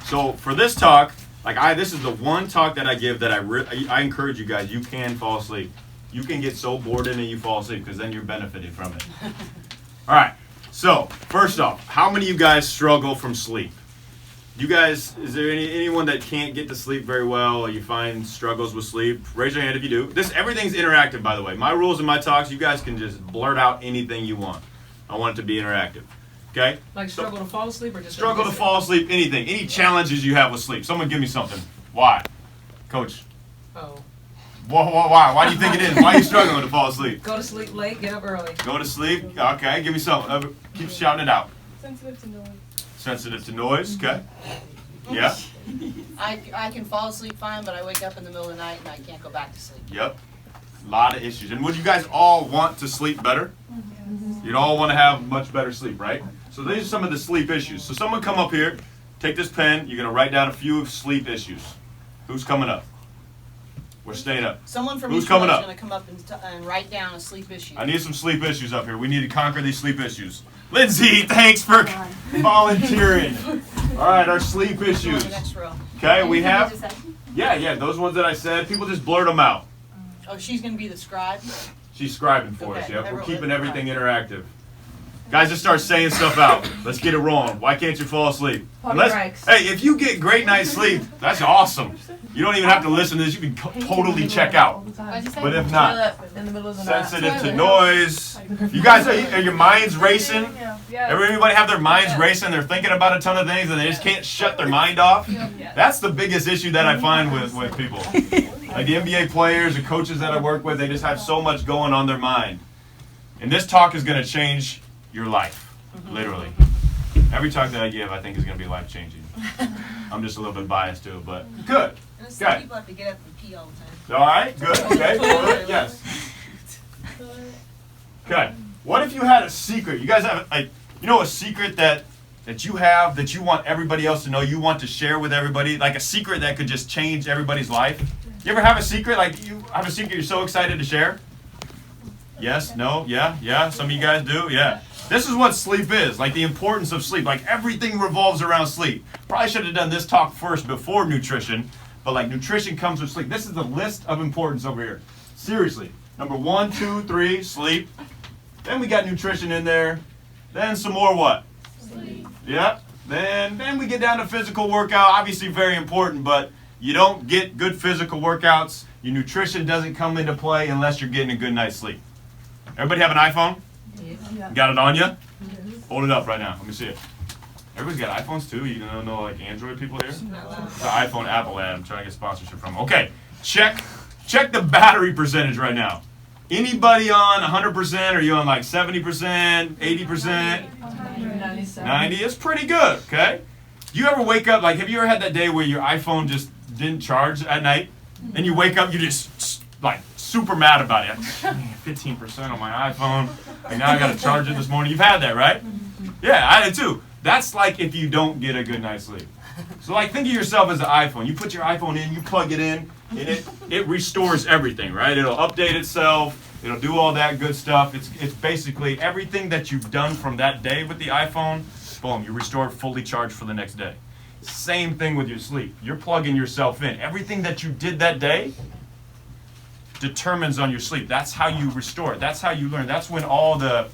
So for this talk, this is the one talk that I give that I encourage you guys. You can fall asleep. You can get so bored in it you fall asleep because then you're benefiting from it. All right. So first off, how many of you guys struggle from sleep? You guys, is there anyone that can't get to sleep very well, or you find struggles with sleep? Raise your hand if you do. Everything's interactive, by the way. My rules in my talks, you guys can just blurt out anything you want. I want it to be interactive. Okay? Like struggle to fall asleep or just struggle to fall asleep, anything. Any challenges you have with sleep. Someone give me something. Why? Coach. Oh. Why? Why do you think it is? Why are you struggling to fall asleep? Go to sleep late, get up early. Go to sleep? Okay, give me something. Keep shouting it out. Sensitive to noise. Sensitive to noise, okay. Yeah? I can fall asleep fine, but I wake up in the middle of the night and I can't go back to sleep. Yep. A lot of issues. And would you guys all want to sleep better? You'd all want to have much better sleep, right? So these are some of the sleep issues. So someone come up here, take this pen, you're going to write down a few sleep issues. Who's coming up? We're staying up. Someone from Who's each row coming is up? going to come up and write down a sleep issue. I need some sleep issues up here. We need to conquer these sleep issues. Lindsay, thanks for volunteering. All right, our sleep Go to issues. the next row. Okay, we have, yeah, those ones that I said, people just blurt them out. Oh, she's going to be the scribe? She's scribing for us, Okay, yeah. I We're wrote keeping it. everything interactive. Guys, just start saying stuff out. Let's get it rolling. Why can't you fall asleep? Hey, if you get great night's sleep, that's awesome. You don't even have to listen to this. You can totally check out. But if not, In the middle of the night. sensitive to noise. You guys, are your minds racing? Yeah. Everybody have their minds racing. They're thinking about a ton of things and they just can't shut their mind off. That's the biggest issue that I find with people. Like the NBA players, the coaches that I work with, they just have so much going on their mind. And this talk is going to change your life, literally. Every talk that I give, I think, is going to be life-changing. I'm just a little bit biased to it, but good. And some Okay. people have to get up and pee all the time. All right, good. Okay, good. Yes. Okay. What if you had a secret? You guys have, a secret that you have that you want everybody else to know, you want to share with everybody, like a secret that could just change everybody's life? You ever have a secret? Like you have a secret you're so excited to share? Yes? No? Yeah? Some of you guys do? Yeah. This is what sleep is, like the importance of sleep. Like everything revolves around sleep. Probably should have done this talk first before nutrition, but like nutrition comes with sleep. This is the list of importance over here. Seriously. Number 1, 2, 3, sleep. Then we got nutrition in there. Then some more what? Sleep. Yep. Then we get down to physical workout. Obviously very important, but you don't get good physical workouts. Your nutrition doesn't come into play unless you're getting a good night's sleep. Everybody have an iPhone? Yeah. Got it on you? Hold it up right now. Let me see it. Everybody's got iPhones too? You don't know like Android people here? It's the iPhone Apple ad. I'm trying to get sponsorship from them. Okay. Check the battery percentage right now. Anybody on 100%? Are you on like 70%, 80%? 90? It's pretty good, okay? Do you ever wake up, like have you ever had that day where your iPhone just didn't charge at night? And you wake up, you just like super mad about it. 15% on my iPhone. And now I got to charge it this morning. You've had that, right? Yeah, I did too. That's like if you don't get a good night's sleep. So like think of yourself as an iPhone. You put your iPhone in, you plug it in, and it restores everything, right? It'll update itself. It'll do all that good stuff. It's basically everything that you've done from that day with the iPhone, boom, you restore it fully charged for the next day. Same thing with your sleep. You're plugging yourself in. Everything that you did that day determines on your sleep. That's how you restore it. That's how you learn. That's when all the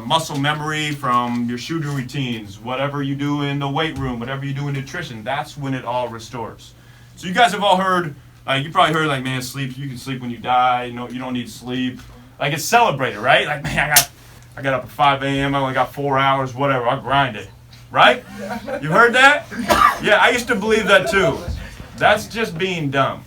muscle memory from your shooting routines, whatever you do in the weight room, whatever you do in nutrition, that's when it all restores. So you guys have all heard, you probably heard like, man, sleep, you can sleep when you die, you don't need sleep. Like it's celebrated, right? Like, man, I got up at 5 a.m., I only got 4 hours, whatever, I'll grind it. Right? You heard that? Yeah, I used to believe that too. That's just being dumb.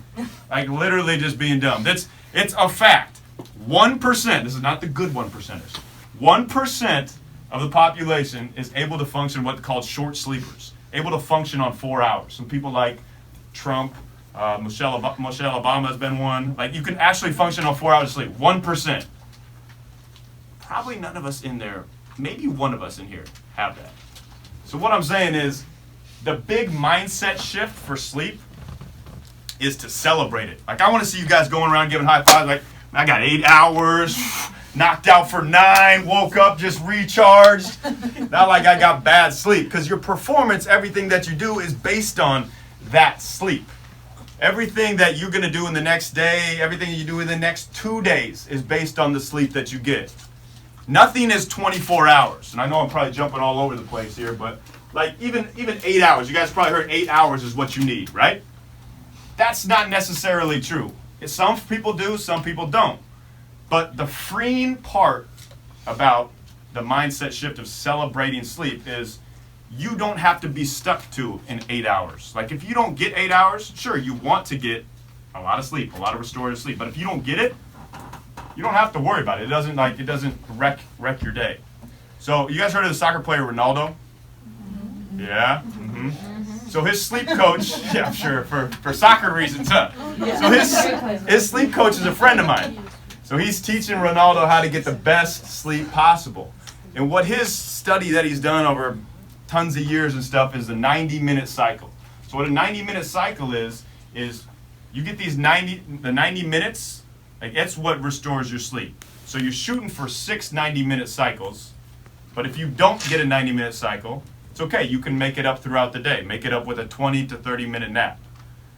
Like literally just being dumb. It's a fact. 1%, this is not the good 1%ers. 1% of the population is able to function what's called short sleepers. Able to function on 4 hours. Some people like Trump, Michelle Obama has been one. Like you can actually function on 4 hours of sleep. 1%. Probably none of us in there, maybe one of us in here have that. So what I'm saying is the big mindset shift for sleep is to celebrate it. Like I want to see you guys going around giving high fives like, I got 8 hours. knocked out for 9, woke up just recharged. Not like I got bad sleep, because your performance, everything that you do is based on that sleep. Everything that you're going to do in the next day, everything you do in the next 2 days is based on the sleep that you get. Nothing is 24 hours. And I know I'm probably jumping all over the place here, but like even 8 hours. You guys probably heard 8 hours is what you need, right? That's not necessarily true. Some people do, some people don't. But the freeing part about the mindset shift of celebrating sleep is you don't have to be stuck to in 8 hours. Like if you don't get 8 hours, sure, you want to get a lot of sleep, a lot of restorative sleep. But if you don't get it, you don't have to worry about it. It doesn't wreck your day. So you guys heard of the soccer player Ronaldo? Yeah. So his sleep coach, yeah, I'm sure for soccer reasons, huh? So his sleep coach is a friend of mine. So he's teaching Ronaldo how to get the best sleep possible. And what his study that he's done over tons of years and stuff is the 90-minute cycle. So what a 90-minute cycle is you get the 90 minutes, like it's what restores your sleep. So you're shooting for 6 90-minute cycles, but if you don't get a 90-minute cycle, it's okay. You can make it up throughout the day. Make it up with a 20 to 30-minute nap.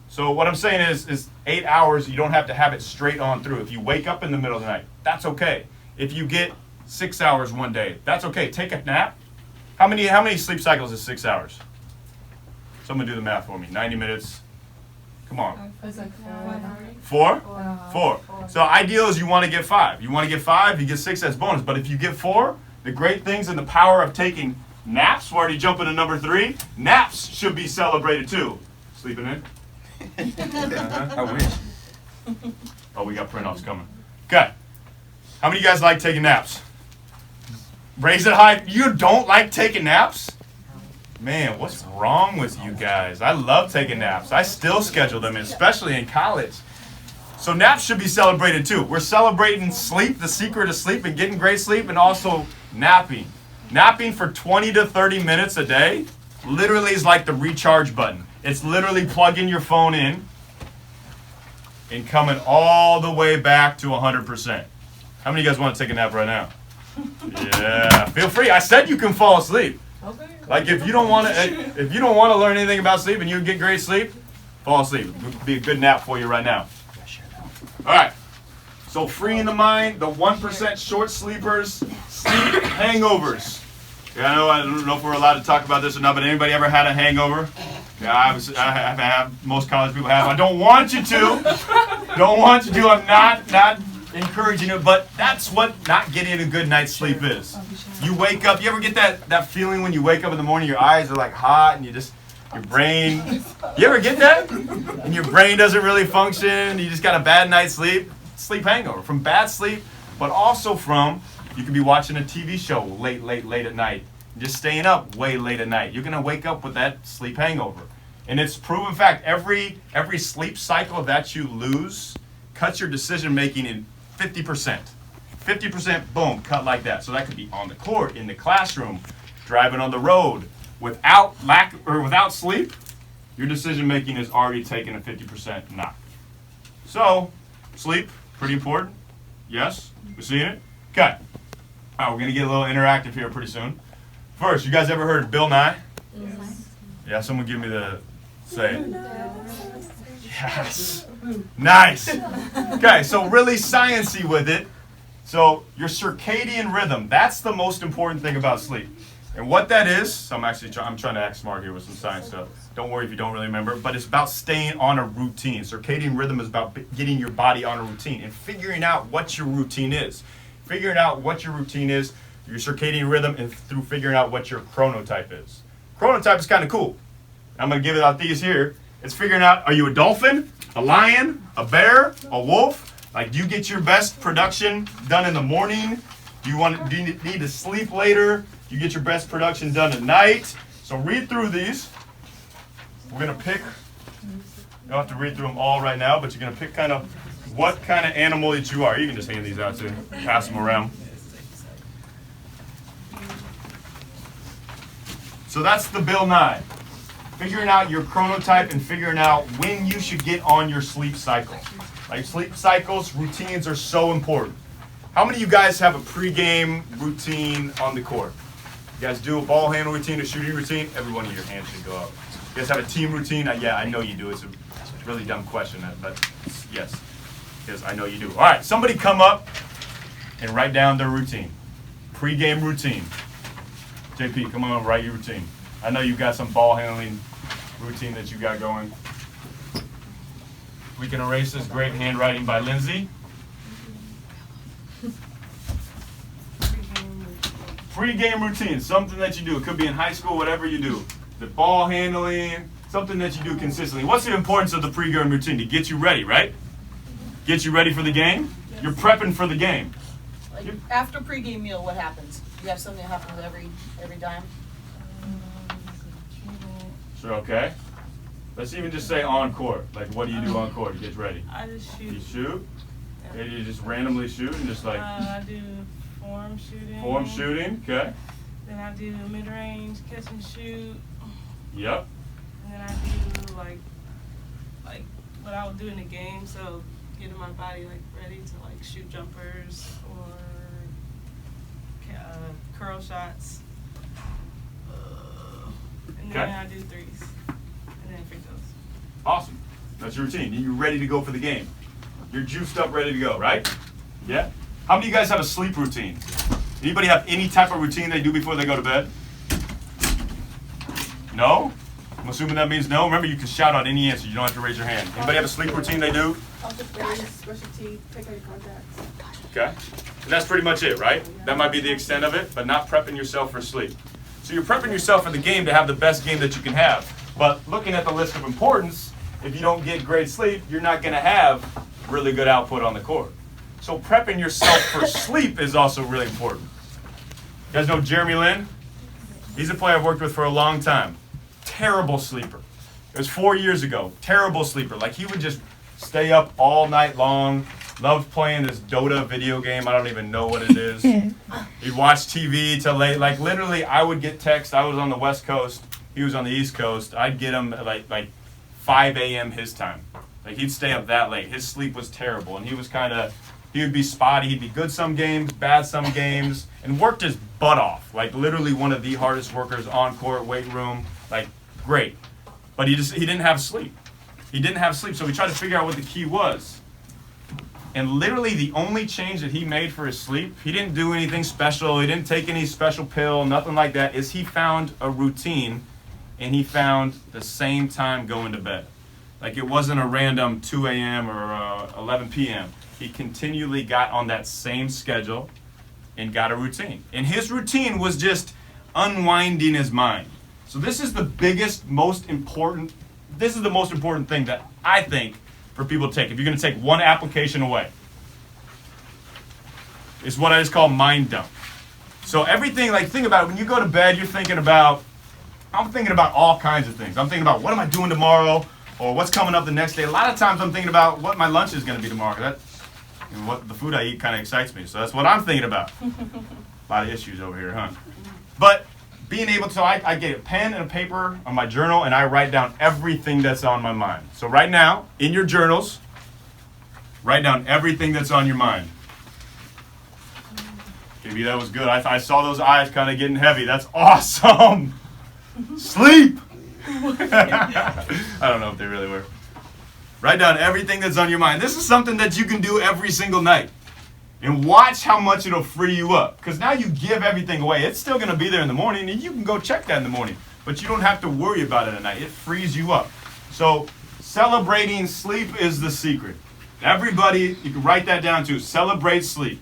So what I'm saying is 8 hours, you don't have to have it straight on through. If you wake up in the middle of the night, that's okay. If you get 6 hours one day, that's okay. Take a nap. How many sleep cycles is 6 hours? Someone do the math for me. 90 minutes. Come on. It's like 4? 4. So ideal is you want to get 5. You want to get 5, you get 6, that's bonus. But if you get 4, the great things and the power of taking naps, we're already jumping to number 3. Naps should be celebrated too. Sleeping in? I wish. Oh, we got print-offs coming. Okay. How many of you guys like taking naps? Raise it high. You don't like taking naps? Man, what's wrong with you guys? I love taking naps. I still schedule them, especially in college. So naps should be celebrated too. We're celebrating sleep, the secret of sleep and getting great sleep, and also napping. Napping for 20 to 30 minutes a day literally is like the recharge button. It's literally plugging your phone in and coming all the way back to 100%. How many of you guys want to take a nap right now? Yeah, feel free. I said you can fall asleep. Okay. Like if you don't want to learn anything about sleep and you get great sleep, fall asleep. It would be a good nap for you right now. All right. So freeing the mind, the 1% short sleepers, sleep hangovers. Yeah, I don't know if we're allowed to talk about this or not, but anybody ever had a hangover? Yeah, I have. Most college people have. I don't want you to. Don't want you to. I'm not encouraging it, but that's what not getting a good night's sleep is. You wake up. You ever get that feeling when you wake up in the morning, your eyes are like hot, and your brain. You ever get that? And your brain doesn't really function. You just got a bad night's sleep. Sleep hangover from bad sleep, but also from you could be watching a TV show late at night. Just staying up way late at night. You're gonna wake up with that sleep hangover. And it's proven fact, every sleep cycle that you lose cuts your decision making in 50%. 50%, boom, cut like that. So that could be on the court, in the classroom, driving on the road. Without sleep, your decision making is already taking a 50% knock. So, sleep, pretty important. Yes, we're seeing it? Okay. All right, we're gonna get a little interactive here pretty soon. First, you guys ever heard of Bill Nye? Yes. Yeah, someone give me the say it. Yes. Nice. Okay, so really sciencey with it. So your circadian rhythm, that's the most important thing about sleep. And what that is, so I'm trying to act smart here with some science stuff. Don't worry if you don't really remember, but it's about staying on a routine. Circadian rhythm is about getting your body on a routine and figuring out what your routine is. Figuring out what your routine is, your circadian rhythm, and through figuring out what your chronotype is. Chronotype is kind of cool. I'm going to give it out these here. It's figuring out, are you a dolphin, a lion, a bear, a wolf? Like, do you get your best production done in the morning? Do you need to sleep later? Do you get your best production done at night? So read through these. We're going to pick, you don't have to read through them all right now, but you're going to pick kind of what kind of animal that you are. You can just hand these out too, pass them around. So that's the Bill Nye. Figuring out your chronotype and figuring out when you should get on your sleep cycle. Like sleep cycles, routines are so important. How many of you guys have a pregame routine on the court? You guys do a ball handle routine, a shooting routine? Every one of your hands should go up. You guys have a team routine? Yeah, I know you do. It's a really dumb question, but yes, I know you do. All right, somebody come up and write down their routine. Pre-game routine. JP, come on, write your routine. I know you've got some ball handling routine that you got going. We can erase this great handwriting by Lindsay. Pre-game routine, something that you do. It could be in high school, whatever you do. The ball handling, something that you do consistently. What's the importance of the pre-game routine? To get you ready, right? Get you ready for the game? You're prepping for the game. Like after pregame meal, what happens? You have something that happens every dime? Sure, okay. Let's even just say on court. Like, what do you do on court to get ready? I just shoot. You shoot? Yeah. Maybe you just randomly shoot and just like I do form shooting. form shooting, okay? Then I do mid-range, catch and shoot. Yep. And then I do like what I would do in the game, so getting my body like ready to like shoot jumpers or curl shots. And then Okay. I do threes. And then free throws. Awesome. That's your routine. You're ready to go for the game. You're juiced up, ready to go, right? Yeah? How many of you guys have a sleep routine? Anybody have any type of routine they do before they go to bed? No? I'm assuming that means no. Remember, you can shout out any answer. You don't have to raise your hand. Anybody have a sleep routine they do? Brush your teeth, take out your contacts. Okay. And that's pretty much it, right? That might be the extent of it, but not prepping yourself for sleep. So you're prepping yourself for the game to have the best game that you can have. But looking at the list of importance, if you don't get great sleep, you're not going to have really good output on the court. So prepping yourself for sleep is also really important. You guys know Jeremy Lin? He's a player I've worked with for a long time. Terrible sleeper. It was 4 years ago. Terrible sleeper. Like, he would just stay up all night long. Loved playing this Dota video game. I don't even know what it is. He'd watch TV till late. Like, literally, I would get texts. I was on the West Coast. He was on the East Coast. I'd get him at like 5 a.m. his time. Like, he'd stay up that late. His sleep was terrible. And he was he would be spotty. He'd be good some games, bad some games, and worked his butt off. Like, literally one of the hardest workers on court, weight room. Like, great. But he didn't have sleep. He didn't have sleep. So we tried to figure out what the key was. And literally the only change that he made for his sleep, he didn't do anything special, he didn't take any special pill, nothing like that, is he found a routine and he found the same time going to bed. Like, it wasn't a random 2 a.m. or 11 p.m. He continually got on that same schedule and got a routine. And his routine was just unwinding his mind. So this is the most important thing that I think for people to take. If you're going to take one application away, it's what I just call mind dump. So everything, like, think about it. When you go to bed, I'm thinking about all kinds of things. I'm thinking about what am I doing tomorrow, or what's coming up the next day. A lot of times I'm thinking about what my lunch is going to be tomorrow. What the food I eat kind of excites me. So that's what I'm thinking about. A lot of issues over here, huh? But being able to, I get a pen and a paper on my journal, and I write down everything that's on my mind. So right now, in your journals, write down everything that's on your mind. Maybe that was good. I saw those eyes kind of getting heavy. That's awesome. Sleep. I don't know if they really were. Write down everything that's on your mind. This is something that you can do every single night. And watch how much it'll free you up. Because now you give everything away. It's still going to be there in the morning, and you can go check that in the morning. But you don't have to worry about it at night. It frees you up. So celebrating sleep is the secret. Everybody, you can write that down too. Celebrate sleep.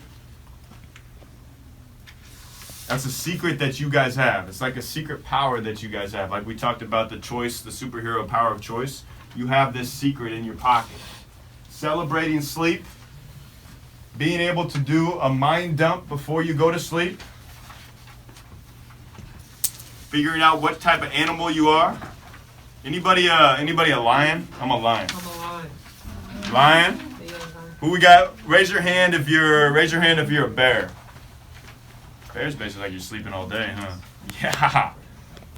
That's a secret that you guys have. It's like a secret power that you guys have. Like we talked about the choice, the superhero power of choice. You have this secret in your pocket. Celebrating sleep. Being able to do a mind dump before you go to sleep. Figuring out what type of animal you are. Anybody a lion? I'm a lion. I'm a lion. Lion? Who we got? Raise your hand if you're a bear. Bear's basically like you're sleeping all day, huh? Yeah.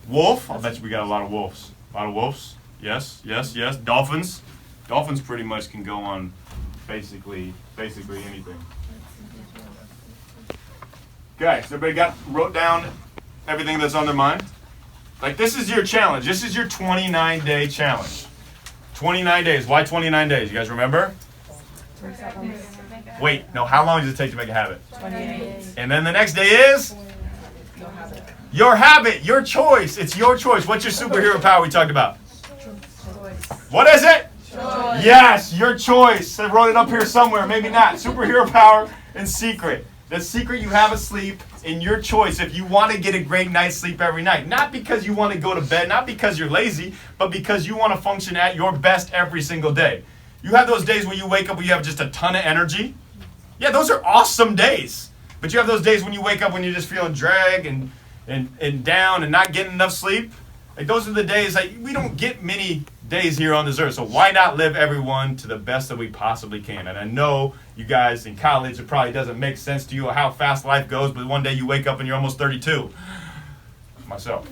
Wolf? I bet you we got a lot of wolves. A lot of wolves? Yes. Dolphins? Dolphins pretty much can go on basically anything. Okay, so everybody wrote down everything that's on their mind? Like, this is your challenge. This is your 29-day challenge. 29 days. Why 29 days? You guys remember? Wait, no, how long does it take to make a habit? 28. And then the next day is? Your habit, your choice. It's your choice. What's your superhero power we talked about? What is it? Choice. Yes, your choice. I wrote it up here somewhere. Maybe not. Superhero power and secret. The secret you have asleep in your choice if you want to get a great night's sleep every night. Not because you want to go to bed, not because you're lazy, but because you want to function at your best every single day. You have those days when you wake up where you have just a ton of energy. Yeah, those are awesome days. But you have those days when you wake up when you're just feeling dragged and down and not getting enough sleep. Like, those are the days, like, we don't get many days here on this earth, so why not live everyone to the best that we possibly can? And I know you guys in college, it probably doesn't make sense to you how fast life goes, but one day you wake up and you're almost 32. Myself.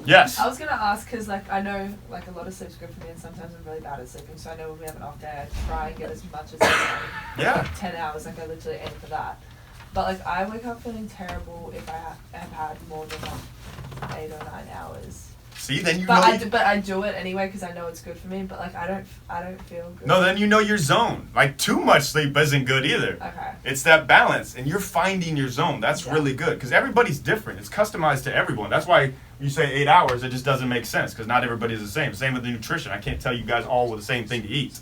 Yes. I was gonna ask because like I know like a lot of sleep's good for me and sometimes I'm really bad at sleeping, so I know when we have an off day I try and get as much as I can. Yeah. Like 10 hours, like I literally aim for that. But like I wake up feeling terrible if I have had more than like 8 or 9 hours. See, then you But know. but I do it anyway because I know it's good for me. But like I don't feel good. No, then you know your zone. Like, too much sleep isn't good either. Okay. It's that balance, and you're finding your zone. That's really good, because everybody's different. It's customized to everyone. That's why you say 8 hours, it just doesn't make sense, because not everybody's the same. Same with the nutrition. I can't tell you guys all with the same thing to eat.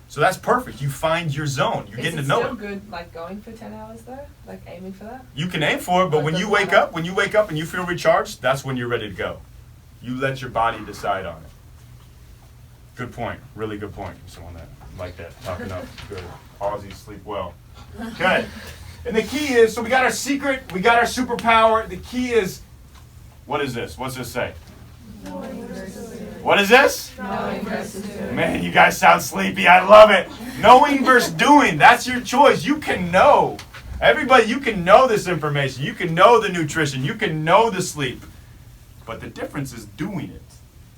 So that's perfect. You find your zone. You're getting to know Is it it. still good like going for 10 hours though? Like aiming for that? You can aim for it, but Or when does you it wake matter? up, and you feel recharged, that's when you're ready to go. You let your body decide on it. Good point. Really good point. Someone that like that. Talking up. Good. Aussies sleep well. Okay. And the key is, so we got our secret, we got our superpower. The key is, what is this? What's this say? What is this? Knowing versus doing. Man, you guys sound sleepy. I love it. Knowing versus doing. That's your choice. You can know. Everybody, you can know this information. You can know the nutrition. You can know the sleep. But the difference is doing it.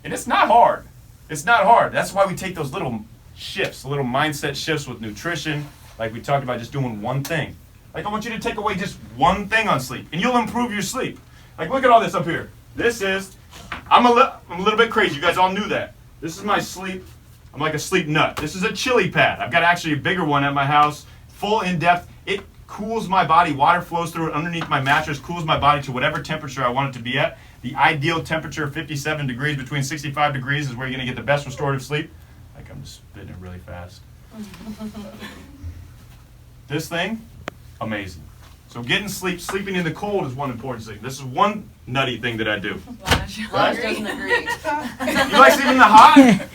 And it's not hard. It's not hard. That's why we take those little shifts, little mindset shifts with nutrition. Like we talked about, just doing one thing. Like, I want you to take away just one thing on sleep, and you'll improve your sleep. Like, look at all this up here. This is, I'm a little bit crazy. You guys all knew that. This is my sleep. I'm like a sleep nut. This is a chili pad. I've got actually a bigger one at my house, full in depth. It cools my body. Water flows through it underneath my mattress, cools my body to whatever temperature I want it to be at. The ideal temperature of 57 degrees, between 65 degrees is where you're going to get the best restorative sleep. Like, I'm just spitting it really fast. This thing, amazing. So getting sleep, sleeping in the cold is one important thing. This is one nutty thing that I do. Lodge doesn't agree. You like sleeping in the hot? Yes,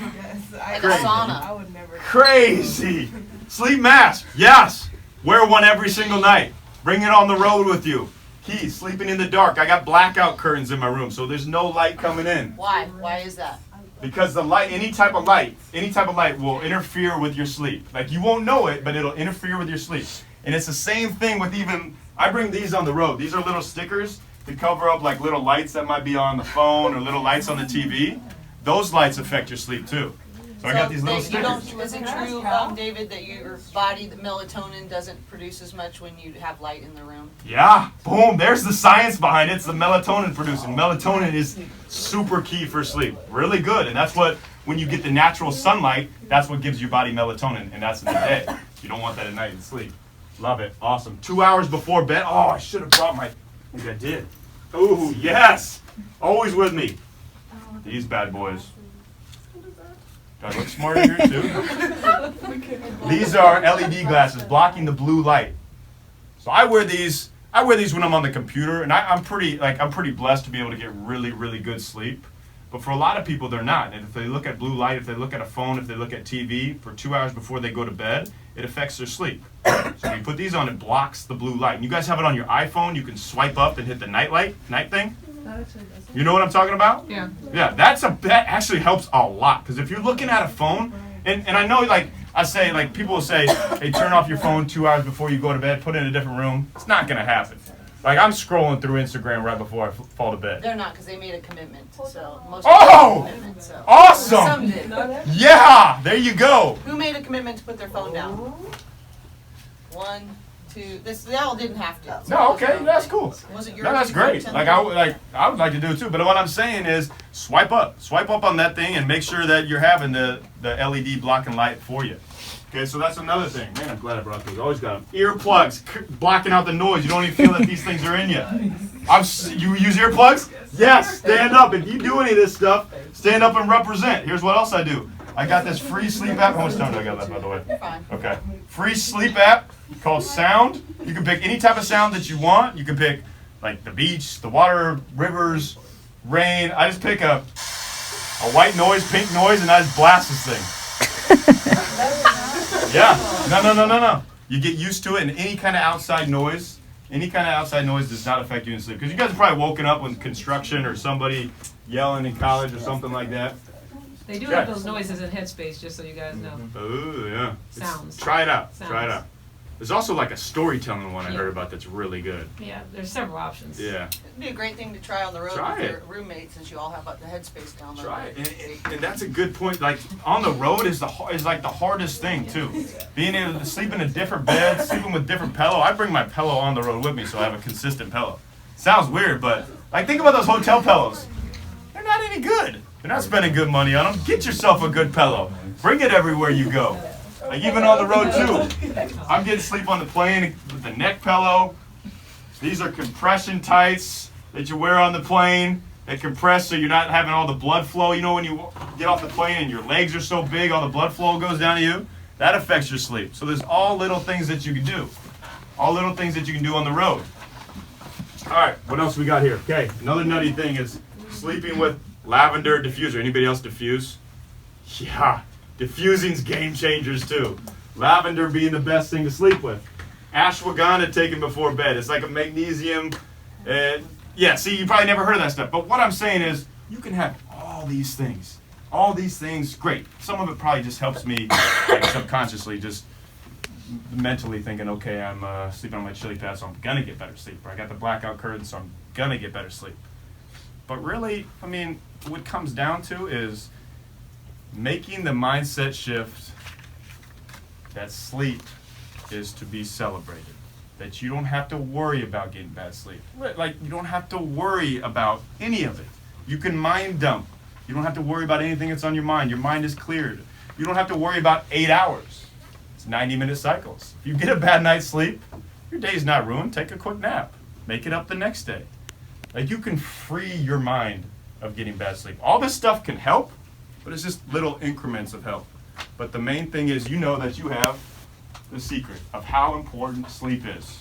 Like a sauna. I would never. Crazy. Sleep mask, yes. Wear one every single night. Bring it on the road with you. Key, sleeping in the dark. I got blackout curtains in my room, so there's no light coming in. Why? Why is that? Because the light, any type of light will interfere with your sleep. Like, you won't know it, but it'll interfere with your sleep. And it's the same thing with even, I bring these on the road. These are little stickers to cover up like little lights that might be on the phone or little lights on the TV. Those lights affect your sleep too. So I got these little you don't, stickers. is it true, David, that your body, the melatonin doesn't produce as much when you have light in the room? Yeah, boom, there's the science behind it. It's the melatonin producing. Melatonin is super key for sleep. Really good. And that's what, when you get the natural sunlight, that's what gives your body melatonin. And that's in the day. You don't want that at night in sleep. Love it. Awesome. 2 hours before bed. Oh, I should have brought my, maybe I did. Ooh, yes. Always with me. These bad boys. Do I look smart in here too? These are LED glasses blocking the blue light. So I wear these when I'm on the computer, and I'm pretty blessed to be able to get really, really good sleep. But for a lot of people, they're not. And if they look at blue light, if they look at a phone, if they look at TV for 2 hours before they go to bed, it affects their sleep. So when you put these on, it blocks the blue light. And you guys have it on your iPhone. You can swipe up and hit the night thing. You know what I'm talking about? Yeah. Yeah, that actually helps a lot. Because if you're looking at a phone, and I know, like, I say, like, people will say, hey, turn off your phone 2 hours before you go to bed, put it in a different room. It's not going to happen. Like, I'm scrolling through Instagram right before I fall to bed. They're not, because they made a commitment. So most Oh! people made a commitment, so. Some Awesome! did. Yeah! There you go. Who made a commitment to put their phone down? 1, to, this, y'all didn't have to. No, okay, that's cool. Wasn't yours? No, that's great. Like I would like to do it too. But what I'm saying is, swipe up on that thing, and make sure that you're having the LED blocking light for you. Okay, so that's another thing. Man, I'm glad I brought those. Always got them. Earplugs, blocking out the noise. You don't even feel that these things are in you. You use earplugs? Yes. Stand up. If you do any of this stuff, stand up and represent. Here's what else I do. I got this free sleep app. How much time do I got left, by the way? Fine. Okay. Free sleep app called Sound. You can pick any type of sound that you want. You can pick like the beach, the water, rivers, rain. I just pick a white noise, pink noise, and I just blast this thing. Yeah. No. You get used to it, and any kind of outside noise does not affect you in sleep. Because you guys have probably woken up with construction or somebody yelling in college or something like that. They do Yeah. have those noises in Headspace, just so you guys know. Oh, yeah. Sounds. Try it out. Try it Sounds. out. There's also like a storytelling one I Yeah. heard about that's really good. Yeah, there's several options. Yeah. It'd be a great thing to try on the road Try with it. your roommates, since you all have the headspace down there. Try it. And that's a good point. Like on the road is like the hardest thing too. Being able to sleep in a different bed, sleeping with different pillow. I bring my pillow on the road with me so I have a consistent pillow. Sounds weird, but like think about those hotel pillows. They're not any good. They're not spending good money on them. Get yourself a good pillow. Bring it everywhere you go. Like even on the road too. I'm getting sleep on the plane with the neck pillow. These are compression tights that you wear on the plane. They compress so you're not having all the blood flow. You know when you get off the plane and your legs are so big, all the blood flow goes down to you? That affects your sleep. So there's all little things that you can do. All little things that you can do on the road. All right, what else we got here? Okay, another nutty thing is sleeping with lavender diffuser. Anybody else diffuse? Yeah, diffusing's game changers too. Lavender being the best thing to sleep with. Ashwagandha taken before bed. It's like a magnesium. Yeah, see, you probably never heard of that stuff. But what I'm saying is, you can have all these things. All these things, great. Some of it probably just helps me like, subconsciously, just mentally thinking, okay, I'm sleeping on my chili pad, so I'm gonna get better sleep. Or I got the blackout curtain, so I'm gonna get better sleep. But really, I mean, what it comes down to is making the mindset shift that sleep is to be celebrated. That you don't have to worry about getting bad sleep. Like, you don't have to worry about any of it. You can mind dump. You don't have to worry about anything that's on your mind. Your mind is cleared. You don't have to worry about 8 hours. It's 90-minute cycles. If you get a bad night's sleep, your day's not ruined. Take a quick nap. Make it up the next day. Like, you can free your mind of getting bad sleep. All this stuff can help, but it's just little increments of help. But the main thing is you know that you have the secret of how important sleep is.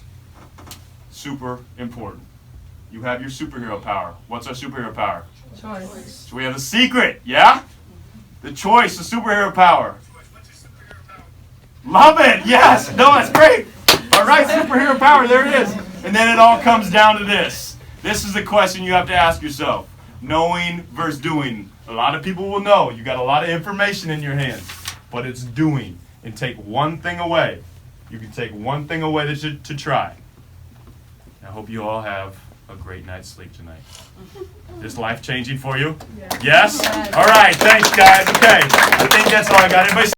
Super important. You have your superhero power. What's our superhero power? Choice. So we have the secret, yeah? The choice, the superhero power. Love it, yes! No, that's great! All right, superhero power, there it is. And then it all comes down to this. This is the question you have to ask yourself. Knowing versus doing. A lot of people will know. You got a lot of information in your hands. But it's doing. And take one thing away. You can take one thing away to try. I hope you all have a great night's sleep tonight. Is life changing for you? Yes? All right, thanks guys. Okay, I think that's all I got. Everybody